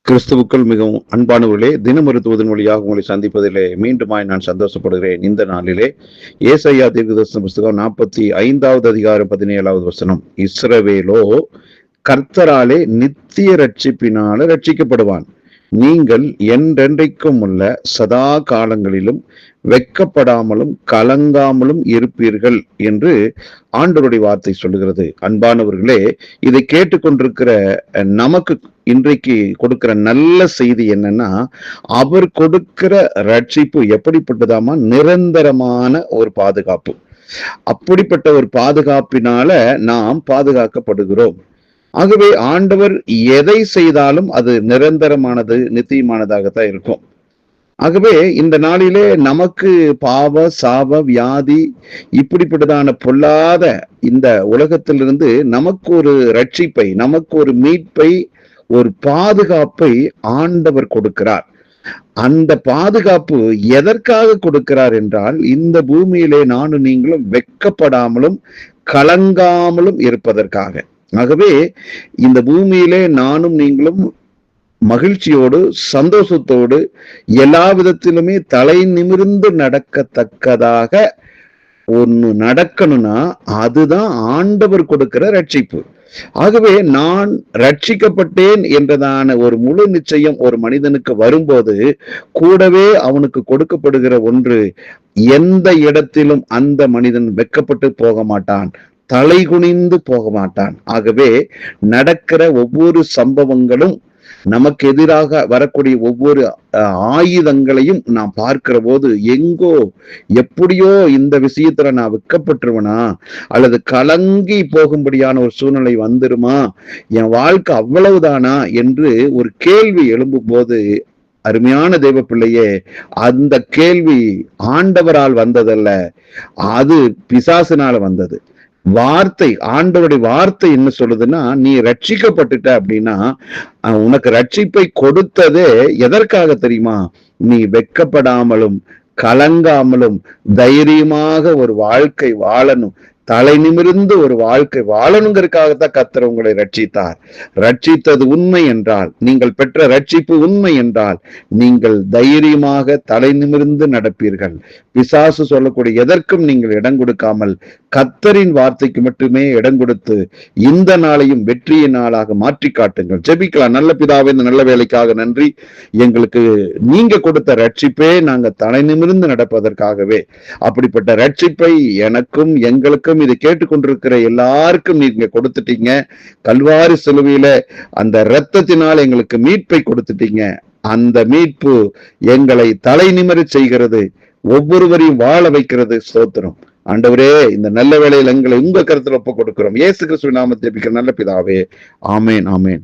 கிறிஸ்துவுக்குள் மிகவும் அன்பானவர்களே, தினமருத்துவதன் வழியாக உங்களை சந்திப்பதிலே மீண்டுமாய் நான் சந்தோஷப்படுகிறேன். இந்த நாளிலே ஏசாயா தீர்க்கதரிசன புஸ்தகம் 45வது அதிகாரம் 17வது வசனம். இஸ்ரவேலோ கர்த்தராலே நித்திய ரட்சிப்பினால ரட்சிக்கப்படுவான். நீங்கள் என்றென்றைக்கும் உள்ள சதா காலங்களிலும் வெட்கப்படாமலும் கலங்காமலும் இருப்பீர்கள் என்று ஆண்டவருடைய வார்த்தை சொல்லுகிறது. அன்பானவர்களே, இதை கேட்டுக்கொண்டிருக்கிற நமக்கு இன்றைக்கு கொடுக்கிற நல்ல செய்தி என்னன்னா, அவர் கொடுக்கிற ரட்சிப்பு எப்படிப்பட்டதாமா? நிரந்தரமான ஒரு பாதுகாப்பு. அப்படிப்பட்ட ஒரு பாதுகாப்பினால நாம் பாதுகாக்கப்படுகிறோம். ஆகவே ஆண்டவர் எதை செய்தாலும் அது நிரந்தரமானது, நித்தியமானதாகத்தான் இருக்கும். ஆகவே இந்த நாளிலே நமக்கு பாவ சாப வியாதி இப்படிப்பட்டதான பொல்லாத இந்த உலகத்திலிருந்து நமக்கு ஒரு ரட்சிப்பை, நமக்கு ஒரு மீட்பை, ஒரு பாதுகாப்பை ஆண்டவர் கொடுக்கிறார். அந்த பாதுகாப்பு எதற்காக கொடுக்கிறார் என்றால், இந்த பூமியிலே நானும் நீங்களும் வெட்கப்படாமலும் கலங்காமலும் இருப்பதற்காக. ஆகவே இந்த பூமியிலே நானும் நீங்களும் மகிழ்ச்சியோடு சந்தோஷத்தோடு எல்லா விதத்திலுமே தலை நிமிர்ந்து நடக்கத்தக்கதாக ஒண்ணு நடக்கணும்னா அதுதான் ஆண்டவர் கொடுக்கிற ரட்சிப்பு. ஆகவே நான் ரட்சிக்கப்பட்டேன் என்றதான ஒரு முழு நிச்சயம் ஒரு மனிதனுக்கு வரும்போது கூடவே அவனுக்கு கொடுக்கப்படுகிற ஒன்று, எந்த இடத்திலும் அந்த மனிதன் வெட்கப்பட்டு போக மாட்டான், தலை குனிந்து போக மாட்டான். ஆகவே நடக்கிற ஒவ்வொரு சம்பவங்களும், நமக்கு எதிராக வரக்கூடிய ஒவ்வொரு ஆயுதங்களையும் நாம் பார்க்கிற போது, எங்கோ எப்படியோ இந்த விஷயத்துல நான் வெட்கப்பட்டுருவனா, அல்லது கலங்கி போகும்படியான ஒரு சூழ்நிலை வந்துருமா, என் வாழ்க்கை அவ்வளவுதானா என்று ஒரு கேள்வி எழும்பும் போது, அருமையான தேவ பிள்ளையே, அந்த கேள்வி ஆண்டவரால் வந்ததல்ல, அது பிசாசினால வந்தது. வார்த்தை, ஆண்டவருடைய வார்த்தை என்ன சொல்லுதுன்னா, நீ ரட்சிக்கப்பட்டுட்ட அப்படின்னா, உனக்கு ரட்சிப்பை கொடுத்ததே எதற்காக தெரியுமா? நீ வெட்கப்படாமலும் கலங்காமலும் தைரியமாக ஒரு வாழ்க்கை வாழணும், தலை நிமிர்ந்து ஒரு வாழ்க்கை வாழணுங்கிறதுக்காகத்தான் கர்த்தர் உங்களை ரட்சித்தார். ரட்சித்தது உண்மை என்றால், நீங்கள் பெற்ற ரட்சிப்பு உண்மை என்றால், நீங்கள் தைரியமாக தலை நிமிர்ந்து நடப்பீர்கள். பிசாசு சொல்லக்கூடிய எதற்கும் நீங்கள் இடம் கொடுக்காமல் கர்த்தரின் வார்த்தைக்கு மட்டுமே இடம் கொடுத்து இந்த நாளையும் வெற்றியின் நாளாக மாற்றி காட்டுங்கள். ஜெபிக்கலாம். நல்ல பிதாவே, இந்த நல்ல வேலைக்காக நன்றி. எங்களுக்கு நீங்க கொடுத்த ரட்சிப்பே நாங்க தலை நிமிர்ந்து நடப்பதற்காகவே. அப்படிப்பட்ட ரட்சிப்பை எனக்கும் எங்களுக்கும் இதை கேட்டுக்கொண்டிருக்கிற எல்லாருக்கும் நீங்க கொடுத்துட்டீங்க. கல்வாரி சிலுவையில அந்த இரத்தத்தினால் எங்களுக்கு மீட்பை கொடுத்துட்டீங்க. அந்த மீட்பு எங்களை தலை நிமிரச் செய்கிறது, ஒவ்வொருவரையும் வாழ வைக்கிறது. ஸ்தோத்திரம் ஆண்டவரே. இந்த நல்ல வேளையில் எங்களை உங்க கருத்துல ஒப்பு கொடுக்கிறோம். இயேசு கிறிஸ்துவின் நாமத்தில் ஜெபிக்கிறேன் நல்ல பிதாவே. ஆமேன், ஆமேன்.